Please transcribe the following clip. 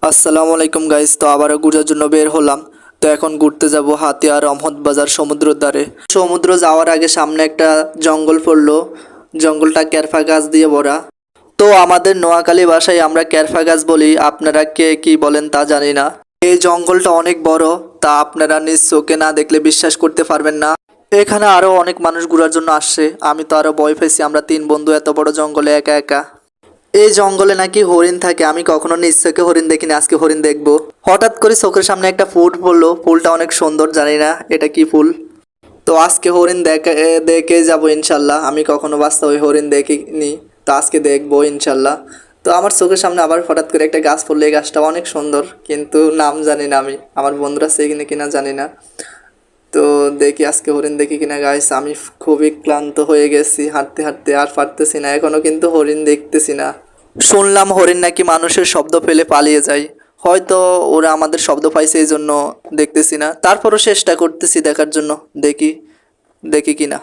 আসসালামু আলাইকুম গাইস। তো আবারও ঘুরার জন্য বের হলাম। তো এখন ঘুরতে যাব হাতিয়া রহমত বাজার সমুদ্রের ধারে। সমুদ্র যাওয়ার আগে সামনে একটা জঙ্গল পড়লো। জঙ্গলটা ক্যারফা গাছ দিয়ে ভরা। তো আমাদের নোয়াখালী ভাষায় আমরা ক্যারফা গাছ বলি, আপনারা কে কি বলেন তা জানি না। এই জঙ্গলটা অনেক বড়, তা আপনারা নিজ চোখে না দেখলে বিশ্বাস করতে পারবেন না। এখানে আরো অনেক মানুষ ঘোরার জন্য আসছে। আমি তো আরো ভয় পেয়েছি, আমরা তিন বন্ধু এত বড় জঙ্গলে একা একা। এই জঙ্গলে নাকি হরিণ থাকে, আমি কখনো নিজ চোখে হরিণ দেখিনি, আজকে হরিণ দেখবো। হঠাৎ করে চোখের সামনে একটা ফুল পড়লো, ফুলটা অনেক সুন্দর, জানি না এটা কি ফুল। তো আজকে হরিণ দেখে দেখে যাবো ইনশাল্লাহ। আমি কখনো বাস্তবে হরিণ দেখিনি, তো আজকে দেখবো ইনশাল্লাহ। তো আমার চোখের সামনে আবার হঠাৎ করে একটা গাছ পড়লো, এই গাছটা অনেক সুন্দর, কিন্তু নাম জানি না আমি, আমার বন্ধুরা চেনে কিনা জানি না। তো দেখি আজকে হরিণ দেখি কিনা গাইস। আমি খুবই ক্লান্ত হয়ে গেছি, হাঁটতে হাঁটতে আর পারতেছি না, এখনো কিন্তু হরিণ দেখতেছি না। শুনলাম হরিণ নাকি মানুষের শব্দ পেলে পালিয়ে যায়। হয়তো ওরা আমাদের শব্দ পাইছে এই জন্য দেখতেছি না, তারপরও চেষ্টা করতেছি দেখার জন্য। দেখি দেখি কিনা।